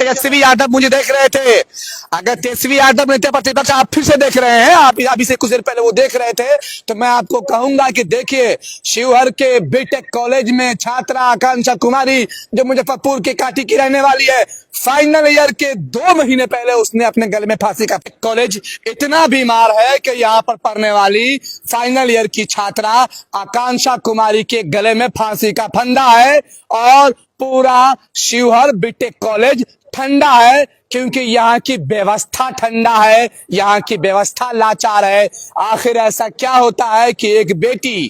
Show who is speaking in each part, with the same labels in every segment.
Speaker 1: तेजस्वी यादव मुझे देख रहे थे, अगर तेजस्वी यादव नेता प्रतिपक्ष आप फिर से देख रहे हैं, आप अभी से कुछ देर पहले वो देख रहे थे, तो मैं आपको कहूंगा कि देखिए शिवहर के बीटेक कॉलेज में छात्रा आकांक्षा कुमारी जो मुजफ्फरपुर के काठी की रहने वाली है, फाइनल ईयर के 2 महीने पहले उसने अपने गले में फांसी का। कॉलेज इतना बीमार है कि यहाँ पर पढ़ने वाली फाइनल ईयर की छात्रा आकांक्षा कुमारी के गले में फांसी का फंदा है और पूरा शिवहर बीटेक कॉलेज ठंडा है, क्योंकि यहाँ की व्यवस्था ठंडा है, यहाँ की व्यवस्था लाचार है। आखिर ऐसा क्या होता है कि एक बेटी,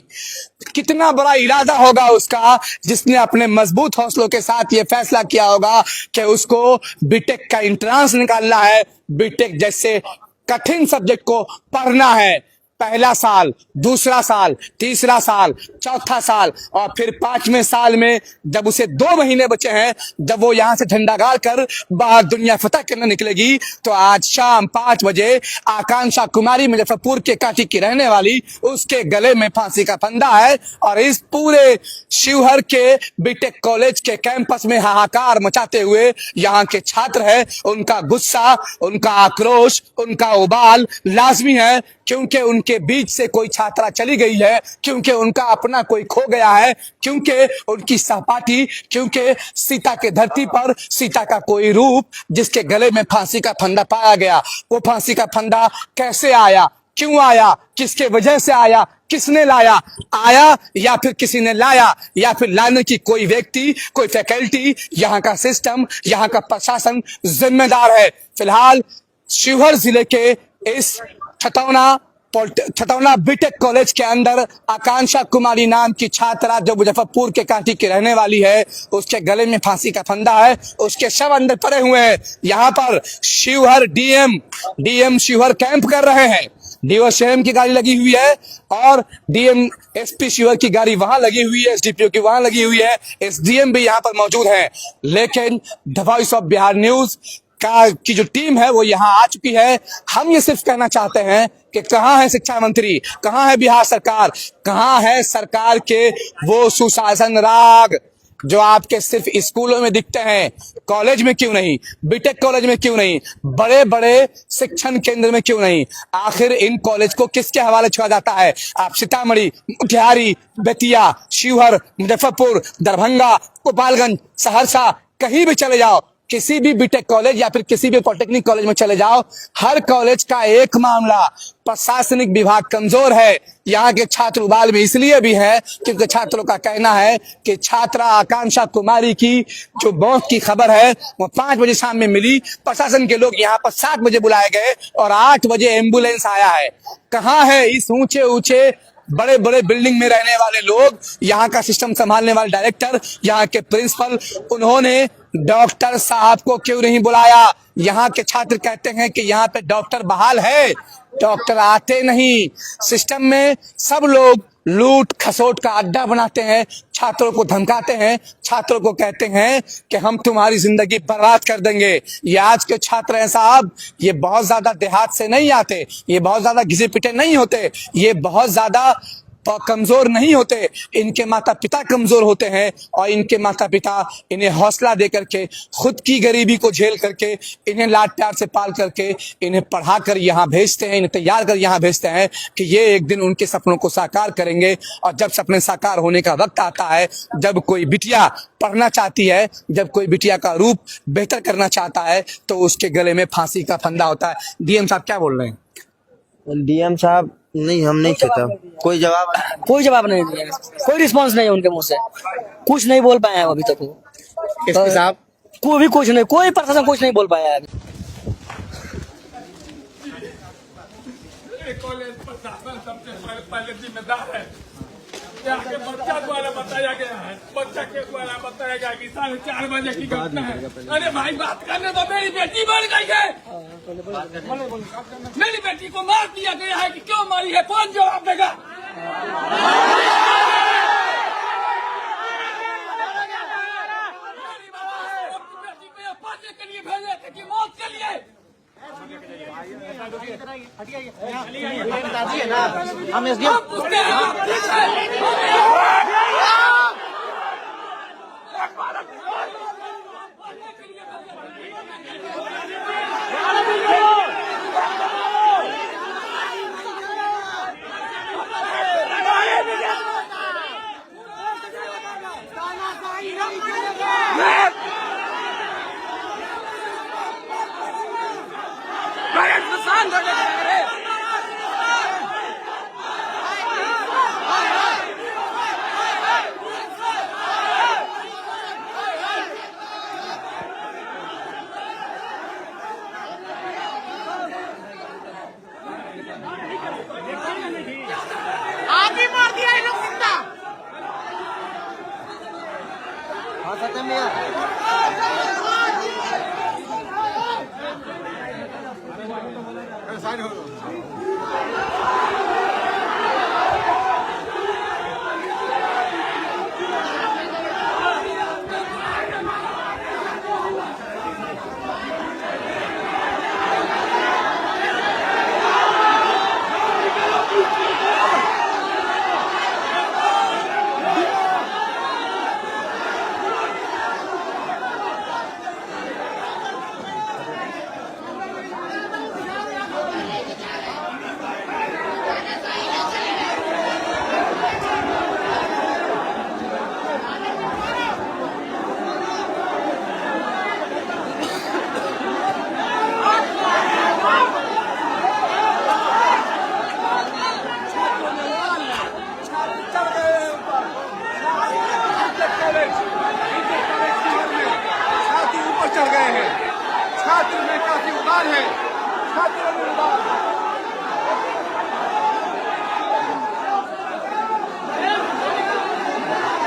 Speaker 1: कितना बड़ा इरादा होगा उसका जिसने अपने मजबूत हौसलों के साथ ये फैसला किया होगा कि उसको बीटेक का एंट्रेंस निकालना है, बीटेक जैसे कठिन सब्जेक्ट को पढ़ना है। पहला साल, दूसरा साल, तीसरा साल, चौथा साल और फिर 5वें साल में जब उसे 2 महीने बचे हैं, जब वो यहाँ से झंडा गाड़ कर बाहर दुनिया फतह करने निकलेगी, तो आज शाम 5 बजे आकांक्षा कुमारी मुजफ्फरपुर के काठी की रहने वाली, उसके गले में फांसी का फंदा है। और इस पूरे शिवहर के बीटेक कॉलेज के कैंपस में हाहाकार मचाते हुए यहाँ के छात्र है, उनका गुस्सा, उनका आक्रोश, उनका उबाल लाजमी है, क्योंकि उनके बीच से कोई छात्रा चली गई है, क्योंकि उनका अपना कोई खो गया है, क्योंकि उनकी सहपाठी, क्योंकि सीता के धरती पर सीता का कोई रूप जिसके गले में फांसी का फंदा पाया गया। वो फांसी का फंदा कैसे आया, क्यों आया, किसके वजह से आया, किसने लाया, आया या फिर किसी ने लाया, या फिर लाने की कोई व्यक्ति, कोई फैकल्टी, यहाँ का सिस्टम, यहाँ का प्रशासन जिम्मेदार है। फिलहाल शिवहर जिले के इस छतौना बीटेक कॉलेज के अंदर आकांक्षा कुमारी नाम की छात्रा जो मुजफ्फरपुर के काठी की रहने वाली है, उसके गले में फांसी का फंदा है, उसके शव अंदर पड़े हुए हैं। यहाँ पर शिवहर डीएम शिवहर कैंप कर रहे हैं, डीओ की गाड़ी लगी हुई है और डीएम एसपी शिवहर की गाड़ी वहां लगी हुई है, एसडीपीओ की वहां लगी हुई है, एसडीएम भी यहाँ पर मौजूद है। लेकिन the voice of Bihar news की जो टीम है वो यहाँ आ चुकी है। हम ये सिर्फ कहना चाहते हैं कि कहाँ है शिक्षा मंत्री, कहाँ है बिहार सरकार, कहाँ है सरकार के वो सुशासन राग जो आपके सिर्फ स्कूलों में दिखते हैं, कॉलेज में क्यों नहीं, बीटेक कॉलेज में क्यों नहीं, बड़े बड़े शिक्षण केंद्र में क्यों नहीं। आखिर इन कॉलेज को किसके हवाले छोड़ा जाता है? आप सीतामढ़ी, मोतिहारी, बेतिया, शिवहर, मुजफ्फरपुर, दरभंगा, गोपालगंज, सहरसा, कहीं भी चले जाओ, किसी भी बीटेक कॉलेज या फिर किसी भी पॉलिटेक्निक कॉलेज में चले जाओ, हर कॉलेज का एक मामला, प्रशासनिक विभाग कमजोर है। यहाँ के छात्र उबाल में इसलिए भी है क्योंकि छात्रों का कहना है कि छात्रा आकांक्षा कुमारी की जो मौत की खबर है वो 5 बजे शाम में मिली, प्रशासन के लोग यहाँ पर 7 बजे बुलाए गए और 8 बजे एम्बुलेंस आया है। कहाँ है इस ऊंचे ऊंचे बड़े बड़े बिल्डिंग में रहने वाले लोग, यहाँ का सिस्टम संभालने वाले डायरेक्टर, यहाँ के प्रिंसिपल, उन्होंने डॉक्टर साहब को क्यों नहीं बुलाया? यहाँ के छात्र कहते हैं कि यहाँ पे डॉक्टर बहाल है, डॉक्टर आते नहीं। सिस्टम में सब लोग लूट खसोट का अड्डा बनाते हैं, छात्रों को धमकाते हैं, छात्रों को कहते हैं कि हम तुम्हारी जिंदगी बर्बाद कर देंगे। ये आज के छात्र हैं साहब, ये बहुत ज्यादा देहात से नहीं आते, ये बहुत ज्यादा घिसे पिटे नहीं होते, ये बहुत ज्यादा कमजोर नहीं होते, इनके माता पिता कमजोर होते हैं और इनके माता पिता इन्हें हौसला दे करके, खुद की गरीबी को झेल करके, इन्हें लाड प्यार से पाल करके, इन्हें पढ़ा कर यहाँ भेजते हैं, इन्हें तैयार कर यहाँ भेजते हैं कि ये एक दिन उनके सपनों को साकार करेंगे। और जब सपने साकार होने का वक्त आता है, जब कोई बिटिया पढ़ना चाहती है, जब कोई बिटिया का रूप बेहतर करना चाहता है, तो उसके गले में फांसी का फंदा होता है। डीएम साहब क्या बोल रहे हैं?
Speaker 2: डीएम साहब नहीं, हम नहीं चाहता, कोई जवाब
Speaker 3: नहीं दिया, कोई रिस्पांस नहीं है उनके मुंह से, कुछ नहीं बोल पाए हैं अभी तक वो।
Speaker 1: एसपी साहब
Speaker 3: कोई भी कुछ नहीं, कोई प्रशासन कुछ नहीं बोल पाया है अभी।
Speaker 4: कॉलेज प्रशासन सबसे पहले जिम्मेदार है। यहाँ के बच्चा द्वारा बताया गया है, बच्चा के द्वारा बताया गया कि 4:30 बजे की घटना है। अरे भाई बात करने तो, मेरी बेटी मर गई है, मेरी बेटी को मार दिया गया है कि क्यों मारी है, कौन जवाब देगा? बेटी को यह पढ़ने के लिए भेजे थे कि मौत के लिए?
Speaker 2: हम एसडीएम
Speaker 5: आप ही मार दिया इन लोग जिंदा।
Speaker 2: हाँ सत्यम भैया
Speaker 4: छात्र ऊपर चढ़ गए हैं। छात्र में काफी उदार है। छात्रों में उदार है।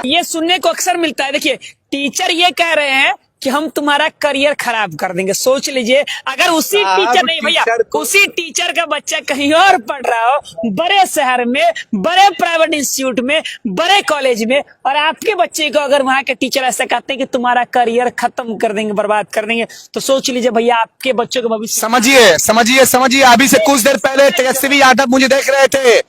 Speaker 3: ये सुनने को अक्सर मिलता है। देखिए, टीचर ये कह रहे हैं कि हम तुम्हारा करियर खराब कर देंगे। सोच लीजिए, अगर उसी टीचर नहीं भैया, उसी टीचर का बच्चा कहीं और पढ़ रहा हो, बड़े शहर में, बड़े प्राइवेट इंस्टीट्यूट में, बड़े कॉलेज में, और आपके बच्चे को अगर वहां के टीचर ऐसा कहते हैं कि तुम्हारा करियर खत्म कर देंगे, बर्बाद कर देंगे, तो सोच लीजिए भैया आपके बच्चों का भविष्य।
Speaker 1: समझिए अभी से कुछ देर पहले तेजस्वी यादव मुझे देख रहे थे।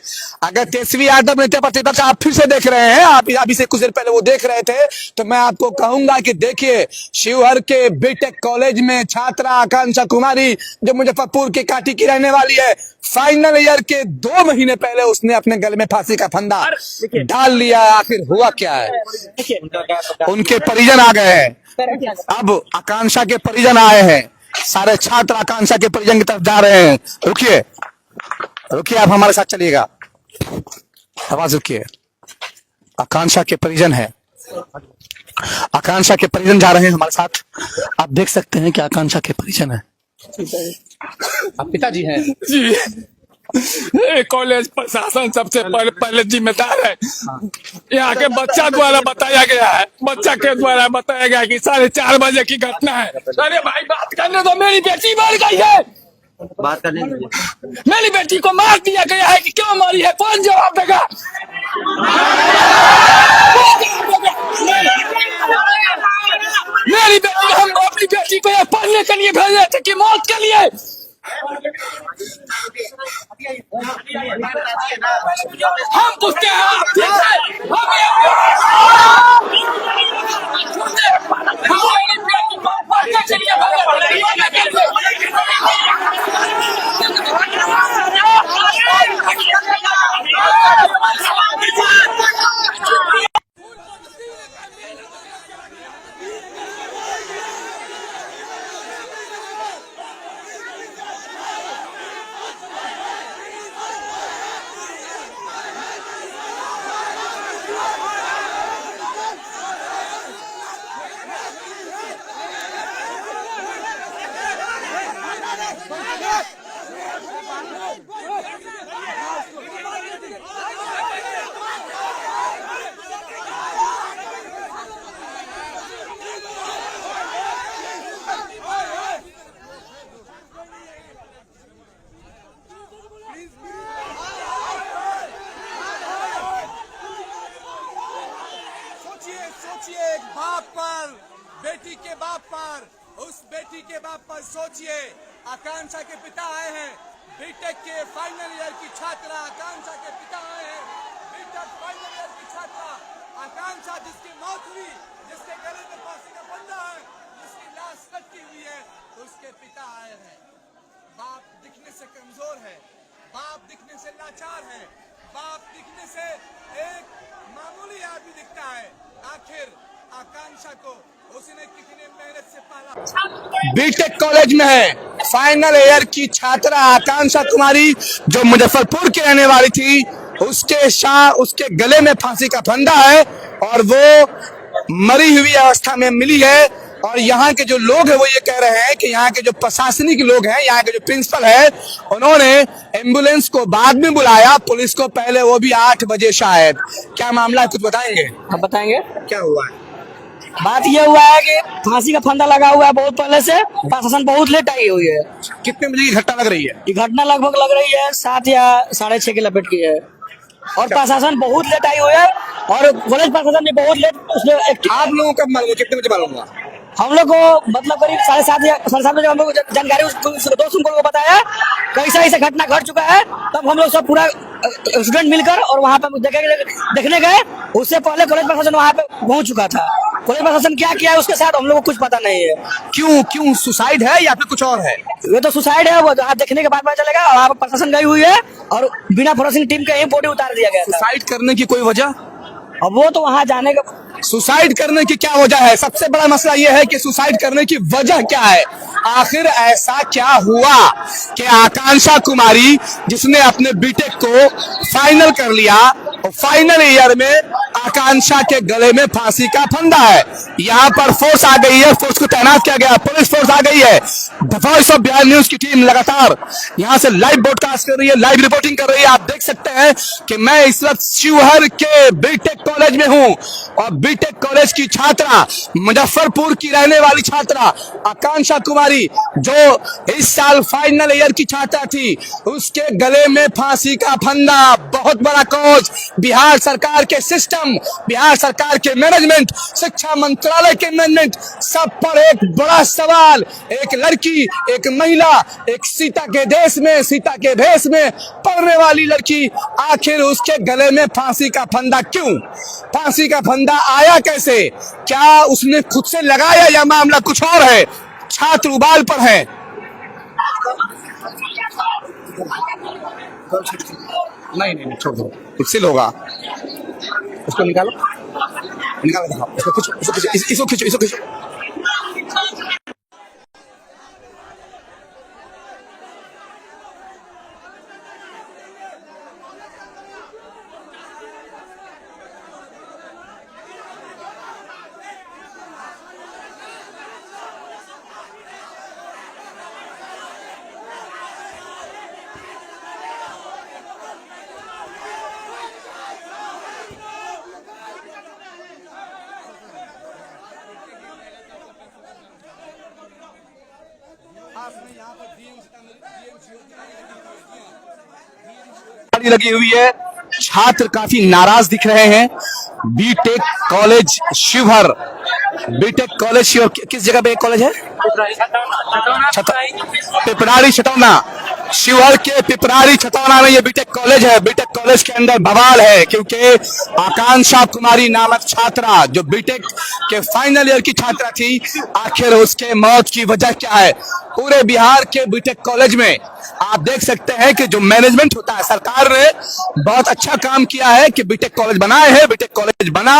Speaker 1: अगर तेजस्वी यादव नेता प्रतिपक्ष आप फिर से देख रहे हैं, आप अभी से कुछ देर पहले वो देख रहे थे, तो मैं आपको कहूंगा कि देखिए, शिवहर के बीटेक कॉलेज में छात्रा आकांक्षा कुमारी, जो मुजफ्फरपुर के कांटी की रहने वाली है, फाइनल ईयर के 2 महीने पहले उसने अपने गले में फांसी का फंदा डाल लिया। आखिर हुआ क्या है? उनके परिजन आ गए हैं। अब आकांक्षा के परिजन आए हैं। सारे छात्र आकांक्षा के परिजन की तरफ जा रहे हैं। रुकिए, आप हमारे साथ चलिएगा। आवाज रुकिए। आकांक्षा के परिजन है। आकांक्षा के परिजन जा रहे हैं हमारे साथ। आप देख सकते हैं कि आकांक्षा के परिजन है। आप पिताजी हैं?
Speaker 4: जी, कॉलेज प्रशासन सबसे पहले जिम्मेदार है। यहाँ के बच्चा द्वारा बताया गया है, बच्चा के द्वारा बताया गया कि 4:30 बजे की घटना है। अरे भाई बात करने दो, मेरी बेटी मर गई है।
Speaker 2: बात करने दीजिए।
Speaker 4: मेरी बेटी को मार दिया गया है कि क्यों मारी है? कौन जवाब देगा? मेरी बेटी, हम अपनी बेटी को पढ़ने के लिए भेजे थे कि मौत के लिए? हम पूछते हैं, आप ठीक है? मेरी बेटी को पढ़ने के लिए सोचिए एक बाप पर, बेटी के बाप पर, उस बेटी के बाप पर सोचिए। आकांक्षा के पिता आए हैं। बीटेक के फाइनल ईयर की छात्रा आकांक्षा के पिता आए हैं। बीटेक फाइनल ईयर की छात्रा आकांक्षा, जिसकी मौत हुई, जिसके गले में फांसी का फंदा है, जिसकी लाश लटकी हुई है, उसके पिता आए हैं। बाप दिखने से कमजोर है, बाप दिखने से लाचार है, बाप दिखने से एक मामूली आदमी दिखता है। आखिर आकांक्षा को उसने कितनी मेहनत से पाला।
Speaker 1: बीटेक कॉलेज में है, फाइनल ईयर की छात्रा आकांक्षा कुमारी जो मुजफ्फरपुर की रहने वाली थी, उसके गले में फांसी का फंदा है और वो मरी हुई अवस्था में मिली है। और यहाँ के जो लोग हैं वो ये कह रहे हैं कि यहाँ के जो प्रशासनिक लोग हैं, यहाँ के जो प्रिंसिपल है, उन्होंने एम्बुलेंस को बाद में बुलाया, पुलिस को पहले, वो भी 8 बजे शायद। क्या मामला है, कुछ बताएंगे?
Speaker 3: हम बताएंगे।
Speaker 1: क्या हुआ है?
Speaker 3: बात ये हुआ है कि फांसी का फंदा लगा हुआ है बहुत पहले से, प्रशासन बहुत लेट आई हुई है।
Speaker 1: कितने बजे की घटना लग रही है?
Speaker 3: ये घटना लगभग लग रही है 7 या 6:30 की लपेट की है और प्रशासन बहुत लेट आई हुई है और कॉलेज प्रशासन ने बहुत लेट उसने
Speaker 1: आप लोगों का मालूम है? कितने बजे मालूम हुआ?
Speaker 3: हम लोग को मतलब करीब 7:30 या 7:30 बजे हम लोग जानकारी दोस्त को बताया कैसा ऐसा घटना घट चुका है। तब हम लोग सब पूरा स्टूडेंट मिलकर और वहाँ पे देखने गए। उससे पहले कॉलेज प्रशासन वहाँ पे पहुँच चुका था। कॉलेज प्रशासन क्या किया है उसके साथ हम लोग को कुछ पता नहीं है।
Speaker 1: क्यों सुसाइड है या फिर कुछ और है?
Speaker 3: ये तो सुसाइड है, वो आप देखने के बाद पता चलेगा। और वहाँ पे प्रशासन गई हुई है और बिना फोरेंसिक टीम के ही बॉडी उतार दिया गया था।
Speaker 1: सुसाइड करने की कोई वजह?
Speaker 3: अब वो तो वहाँ जाने का
Speaker 1: सुसाइड करने की क्या वजह है? सबसे बड़ा मसला यह है कि सुसाइड करने की वजह क्या है। आखिर ऐसा क्या हुआ कि आकांक्षा कुमारी जिसने अपने बीटेक को फाइनल कर लिया और फाइनल ईयर में आकांक्षा के गले में फांसी का फंदा है। यहाँ पर फोर्स आ गई है, फोर्स को तैनात किया गया, पुलिस फोर्स आ गई है। The voice of Bihar news की टीम लगातार यहाँ से लाइव ब्रॉडकास्ट कर रही है, लाइव रिपोर्टिंग कर रही है। आप देख सकते हैं कि मैं इस वक्त शिवहर के बीटेक कॉलेज में हूँ और बीटेक कॉलेज की छात्रा, मुजफ्फरपुर की रहने वाली छात्रा आकांक्षा कुमारी जो इस साल फाइनल ईयर की छात्रा थी, उसके गले में फांसी का फंदा। बहुत बड़ा कॉज, बिहार सरकार के सिस्टम, बिहार सरकार के मैनेजमेंट, शिक्षा मंत्रालय के मैनेजमेंट, सब पर एक बड़ा सवाल। एक लड़की, एक महिला, एक सीता के देश में, सीता के भेष में पढ़ने वाली लड़की, आखिर उसके गले में फांसी का फंदा क्यों? फांसी का फंदा आया कैसे? क्या उसने खुद से लगाया या मामला कुछ और है? छात्र उबाल पर है। नहीं छोड़ दो, इससे होगा। उसको निकालो, दिखाओ, इसको खींचो। लगी हुई है, छात्र काफी नाराज दिख रहे हैं। BTech college Sheohar, BTech college Sheohar किस जगह पे कॉलेज है? पिपराड़ी छतौना। शिवहर के पिपराड़ी छतौना में ये बीटेक कॉलेज है। बीटेक कॉलेज के अंदर बवाल है क्योंकि आकांक्षा कुमारी नामक छात्रा जो बीटेक के फाइनल ईयर की छात्रा थी, आखिर उसके मौत की वजह क्या है? पूरे बिहार के बीटेक कॉलेज में आप देख सकते हैं कि जो मैनेजमेंट होता है, सरकार ने बहुत अच्छा काम किया है कि बीटेक कॉलेज बनाए हैं, बीटेक कॉलेज बना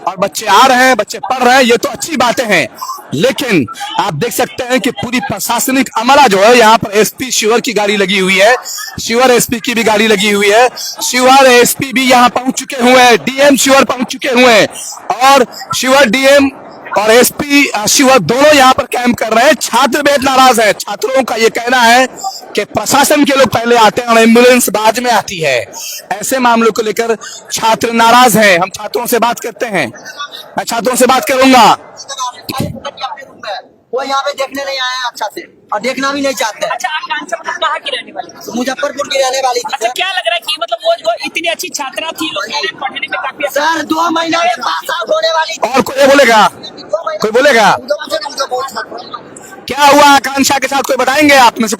Speaker 1: और बच्चे आ रहे हैं, बच्चे पढ़ रहे हैं, ये तो अच्छी बातें हैं। लेकिन आप देख सकते हैं कि पूरी प्रशासनिक अमला जो है, यहाँ पर एसपी शिवहर की गाड़ी लगी हुई है, शिवहर एसपी की भी गाड़ी लगी हुई है, शिवहर एसपी भी यहाँ पहुंच चुके हुए हैं, डीएम शिवहर पहुंच चुके हुए हैं और शिवहर डीएम और एसपी शिवहर दोनों यहाँ पर कैंप कर रहे हैं। छात्र बेहद नाराज है। छात्रों का ये कहना है कि प्रशासन के लोग पहले आते हैं और एम्बुलेंस बाद में आती है। ऐसे मामलों को लेकर छात्र नाराज हैं। हम छात्रों से बात करते हैं, मैं छात्रों से बात करूंगा।
Speaker 2: वो यहाँ पे देखने नहीं आए अच्छा से और देखना भी नहीं चाहते।
Speaker 3: अच्छा, आकांक्षा कहाँ की रहने वाली थी?
Speaker 2: मुजफ्फरपुर की रहने वाली थी।
Speaker 3: अच्छा, क्या लग रहा है कि मतलब वो इतनी अच्छी छात्रा थी, लोग पढ़ने में काफी
Speaker 2: सर 2 महीना में पास आउट होने वाली थी।
Speaker 1: और कोई बोलेगा? कोई बोलेगा? क्या हुआ आकांक्षा के साथ? कोई बताएंगे आप में से?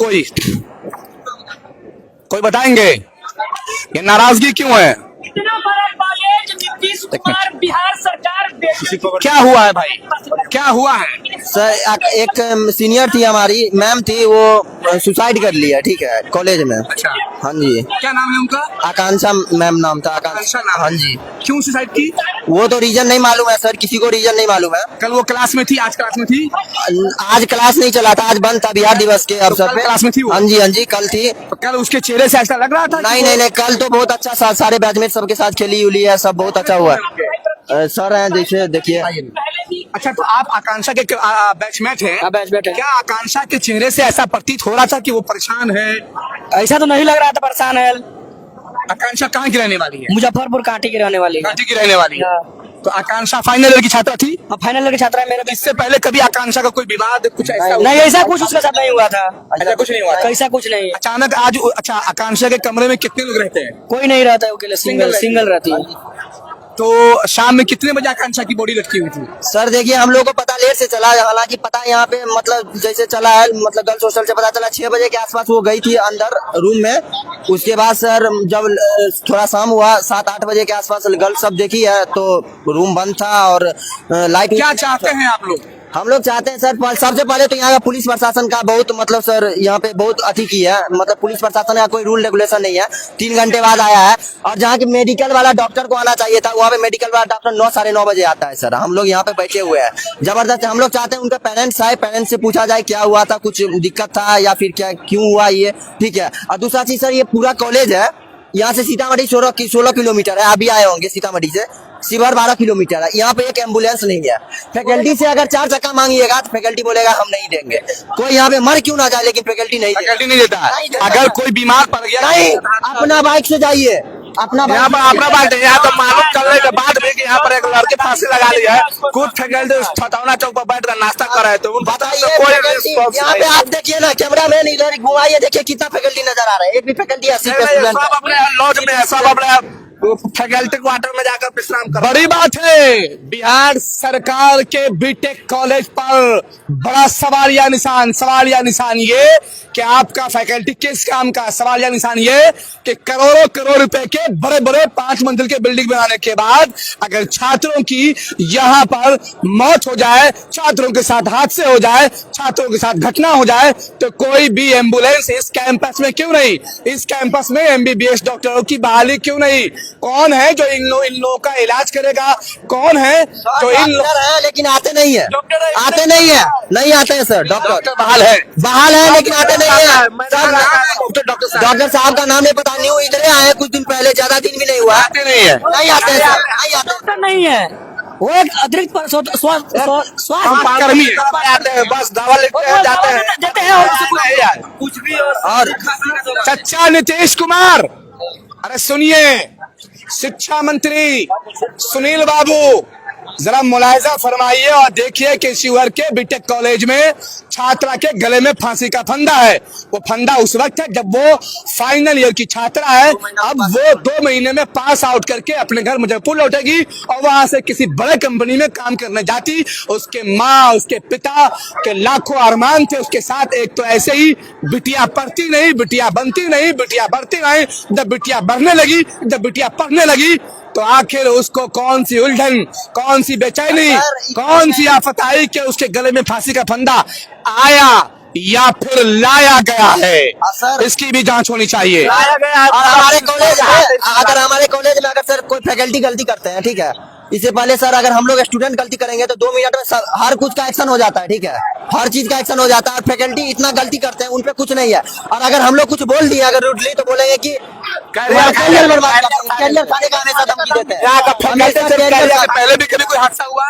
Speaker 1: कोई बताएंगे ये नाराजगी क्यों है?
Speaker 3: इतना बड़ा कॉलेज, नीतीश कुमार, बिहार सरकार,
Speaker 1: क्या हुआ है भाई? क्या हुआ है?
Speaker 2: सर एक सीनियर थी हमारी मैम थी, वो सुसाइड कर लिया, ठीक है, कॉलेज में।
Speaker 1: अच्छा,
Speaker 2: हाँ जी।
Speaker 1: क्या नाम है उनका?
Speaker 2: आकांक्षा मैम नाम था।
Speaker 1: आकांक्षा नाम?
Speaker 2: हाँ जी।
Speaker 1: क्यों सुसाइड की?
Speaker 2: वो तो रीजन नहीं मालूम है सर, किसी को रीजन नहीं मालूम है।
Speaker 1: कल वो क्लास में थी, आज क्लास में थी?
Speaker 2: आज क्लास नहीं चला था, आज बंद था बिहार दिवस के अवसर
Speaker 1: कल
Speaker 2: पे।
Speaker 1: क्लास में थी वो?
Speaker 2: हाँ जी, हाँ जी, कल थी।
Speaker 1: तो कल उसके चेहरे से ऐसा लग रहा था?
Speaker 2: नहीं नहीं नहीं, कल तो बहुत अच्छा सारे बैचमेट सबके साथ खेली उली है, सब बहुत अच्छा हुआ है। सर हैं जैसे देखिए।
Speaker 1: अच्छा, तो आप आकांक्षा के बैचमेट हैं?
Speaker 3: बैचमेट है।
Speaker 1: क्या आकांक्षा के चेहरे से ऐसा प्रतीत हो रहा था कि वो परेशान है?
Speaker 3: ऐसा तो नहीं लग रहा था परेशान है।
Speaker 1: आकांक्षा कहाँ की रहने वाली है?
Speaker 3: मुजफ्फरपुर कांटी की रहने वाली
Speaker 1: कांटी की रहने वाली है।
Speaker 3: हाँ।
Speaker 1: तो आकांक्षा फाइनल ईयर की छात्रा थी?
Speaker 3: फाइनल ईयर की छात्रा है मेरा।
Speaker 1: इससे पहले कभी आकांक्षा का कोई विवाद कुछ ऐसा
Speaker 3: नहीं, ऐसा कुछ उसके साथ नहीं हुआ था।
Speaker 1: ऐसा कुछ नहीं हुआ था?
Speaker 3: ऐसा कुछ नहीं।
Speaker 1: अचानक आज अच्छा, आकांक्षा के कमरे में कितने लोग रहते हैं?
Speaker 3: कोई नहीं रहता है अकेले, सिंगल रहती है।
Speaker 1: तो शाम में कितने बजे आकांक्षा की बॉडी लटकी हुई थी?
Speaker 2: सर देखिए, हम लोग को पता लेट से चला, हालांकि पता यहाँ पे मतलब जैसे चला है, मतलब गर्ल्स हॉस्टल से पता चला 6 बजे के आसपास वो गई थी अंदर रूम में। उसके बाद सर जब थोड़ा शाम हुआ 7-8 बजे के आसपास गर्ल्स सब देखी है तो रूम बंद था और लाइट।
Speaker 1: क्या चाहते हैं आप लोग?
Speaker 2: हम लोग चाहते हैं सर, सबसे पहले तो यहाँ का पुलिस प्रशासन का बहुत मतलब सर यहाँ पे बहुत अति की है, मतलब पुलिस प्रशासन का कोई रूल रेगुलेशन नहीं है। 3 घंटे बाद आया है, और जहाँ की मेडिकल वाला डॉक्टर को आना चाहिए था, वहाँ पे मेडिकल वाला डॉक्टर 9-9:30 बजे आता है। सर हम लोग यहाँ पे बैठे हुए हैं जबरदस्त। हम लोग चाहते हैं उनके पेरेंट्स आए, पेरेंट्स से पूछा जाए क्या हुआ था, कुछ दिक्कत था या फिर क्या, क्यों हुआ ये, ठीक है। और दूसरा चीज सर, ये पूरा कॉलेज है, यहाँ से सीतामढ़ी 16 किलोमीटर है, अभी आए होंगे सीतामढ़ी से, शिवहर 12 किलोमीटर है। यहाँ पे एक एम्बुलेंस नहीं है। फैकल्टी से अगर 4 चक्का मांगिएगा तो फैकल्टी बोलेगा हम नहीं देंगे। कोई यहाँ पे मर क्यों ना जाए, लेकिन फैकल्टी नहीं
Speaker 1: देता है। अगर कोई बीमार पड़ गया,
Speaker 2: नहीं, अपना बाइक से जाइए, अपना
Speaker 1: यहाँ पर अपना बात है। यहाँ तो मालूम चलने के बाद भी कि यहाँ पर एक लड़के फांसी लगा दिया है, कुछ फैकल्टी छतौना चौक पर बैठ कर नाश्ता कर रहे थे,
Speaker 2: बताइए। यहाँ पे आप देखिए ना, कैमरा मैन इधर घुमाइए, देखिए कितना फैकल्टी नजर आ रहा है। एक भी फैकल्टी ऐसी
Speaker 1: सब अपने लॉज में है, सब अपने फैकल्टी क्वार्टर में जाकर विश्राम कर। बड़ी बात है, बिहार सरकार के बीटेक कॉलेज पर बड़ा सवालिया निशान ये कि आपका फैकल्टी किस काम का, सवालिया निशान ये कि करोड़ों करोड़ रुपए के बड़े बड़े 5 मंजिल के बिल्डिंग बनाने के बाद अगर छात्रों की यहाँ पर मौत हो जाए, छात्रों के साथ हादसे हो जाए, छात्रों के साथ घटना हो जाए, तो कोई भी एम्बुलेंस इस कैंपस में क्यों नहीं? इस कैंपस में MBBS डॉक्टरों की बहाली क्यों नहीं? कौन है जो इन लोगों का इलाज करेगा? कौन है जो इन
Speaker 2: है लेकिन आते नहीं है, आते नहीं है, नहीं आते हैं सर। डॉक्टर
Speaker 1: बहाल है
Speaker 2: लेकिन आते नहीं है।
Speaker 1: डॉक्टर
Speaker 2: साहब का नाम नहीं पता, न्यू इधर आए हैं कुछ दिन पहले, ज्यादा दिन भी नहीं हुआ,
Speaker 1: आते नहीं है,
Speaker 2: नहीं आते हैं सर, नहीं आते।
Speaker 3: डॉक्टर नहीं है, वो एक अतिरिक्त स्वास्थ्य
Speaker 1: कर्मी आते हैं, बस दवा लेते जाते हैं,
Speaker 3: देते हैं कुछ भी।
Speaker 2: और
Speaker 1: चच्चा नीतीश कुमार, अरे सुनिए, शिक्षा मंत्री सुनील बाबू, जरा मुलायजा फरमाइए और देखिए कि शिवहर के बीटेक कॉलेज में छात्रा के गले में फांसी का फंदा है। वो फंदा उस वक्त है जब वो फाइनल ईयर की छात्रा है। अब वो 2 महीने में पास आउट करके अपने घर मुजफ्फरपुर लौटेगी और वहां से किसी बड़े कंपनी में काम करने जाती। उसके माँ, उसके पिता के लाखों अरमान थे उसके साथ। एक तो ऐसे ही बिटिया पढ़ती नहीं, बिटिया बनती नहीं, बिटिया बढ़ती नहीं। जब बिटिया बढ़ने लगी, जब बिटिया पढ़ने लगी, तो आखिर उसको कौन सी उलझन, कौन सी बेचैनी, कौन सी आफत आई कि उसके गले में फांसी का फंदा आया या फिर लाया गया है? इसकी भी जांच होनी चाहिए।
Speaker 2: और हमारे कॉलेज है, अगर हमारे कॉलेज में अगर सर कोई फैकल्टी गलती करते हैं, ठीक है, इससे पहले सर अगर हम लोग स्टूडेंट गलती करेंगे तो 2 मिनट में हर कुछ का एक्शन हो जाता है, ठीक है, हर चीज का एक्शन हो जाता है। और फैकल्टी इतना गलती करते हैं, उनपे कुछ नहीं है। और अगर हम लोग कुछ बोल दिए अगर रूडली, तो बोलेंगे कि कैरियर बर्बाद, कैरियर खाने का हमेशा धमकी देते हैं।
Speaker 1: पहले भी कभी कोई हादसा हुआ?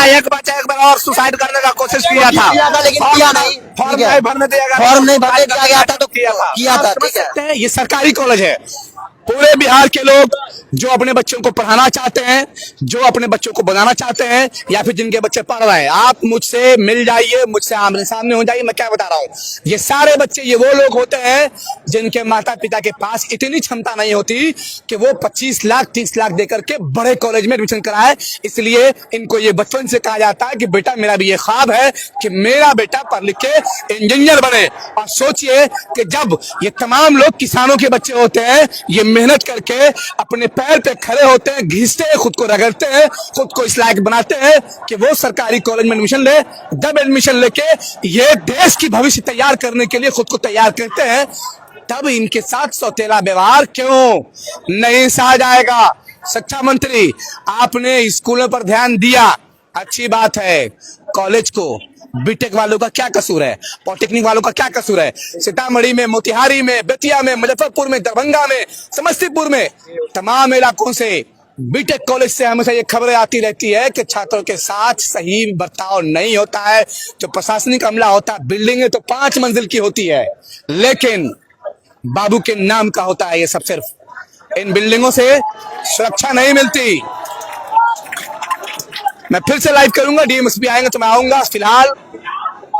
Speaker 1: एक बच्चा एक बार और सुसाइड करने का कोशिश किया था,
Speaker 2: लेकिन किया नहीं,
Speaker 1: फॉर्म नहीं भरने दिया
Speaker 2: गया था तो किया था, ठीक है।
Speaker 1: ये सरकारी कॉलेज है। पूरे बिहार के लोग जो अपने बच्चों को पढ़ाना चाहते हैं, जो अपने बच्चों को बनाना चाहते हैं, या फिर जिनके बच्चे पढ़ रहे हैं, आप मुझसे मिल जाइए, मुझसे आमने सामने हो जाइए। मैं क्या बता रहा हूँ, ये सारे बच्चे ये वो लोग होते हैं जिनके माता पिता के पास इतनी क्षमता नहीं होती कि वो 25 लाख 30 लाख देकर के बड़े कॉलेज में एडमिशन कराए। इसलिए इनको ये बचपन से कहा जाता है कि बेटा मेरा भी ये ख्वाब है कि मेरा बेटा पढ़ लिख के इंजीनियर बने। और सोचिए कि जब ये तमाम लोग किसानों के बच्चे होते हैं, ये मेहनत करके अपने पैर पे खड़े होते हैं, घिसते हैं, खुद को रगड़ते हैं, खुद को इस लायक बनाते हैं कि वो सरकारी कॉलेज में एडमिशन ले, जब एडमिशन लेके ये देश की भविष्य तैयार करने के लिए खुद को तैयार करते हैं, तब इनके साथ सौतेला व्यवहार क्यों नहीं सहा जाएगा। शिक्षा मंत्री, आपने स्कूलों पर ध्यान दिया, अच्छी बात है। कॉलेज को बीटेक वालों का क्या कसूर है, पॉलिटेक्निक वालों का क्या कसूर है? सीतामढ़ी में, मोतिहारी में, बेतिया में, मुजफ्फरपुर में, दरभंगा में, समस्तीपुर में, तमाम इलाकों से बीटेक कॉलेज से हमेशा ये खबरें आती रहती है कि छात्रों के साथ सही बर्ताव नहीं होता है। जो प्रशासनिक अमला होता है, बिल्डिंगें तो 5 मंजिल की होती है, लेकिन बाबू के नाम का होता है ये सब। सिर्फ इन बिल्डिंगों से सुरक्षा नहीं मिलती। मैं फिर से लाइव करूंगा, डीएमएसपी आएंगे तो मैं आऊंगा। फिलहाल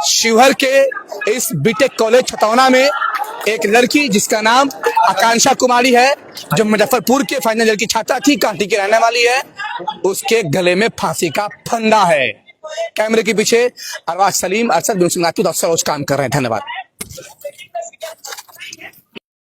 Speaker 1: शिवहर के इस बीटेक कॉलेज छतौना में एक लड़की जिसका नाम आकांक्षा कुमारी है, जो मुजफ्फरपुर के फाइनल ईयर की छात्रा थी, कांटी की रहने वाली है, उसके गले में फांसी का फंदा है। कैमरे के पीछे अरवाज सलीम, अरशद बिन सुनातू, अफसर काम कर रहे हैं। धन्यवाद।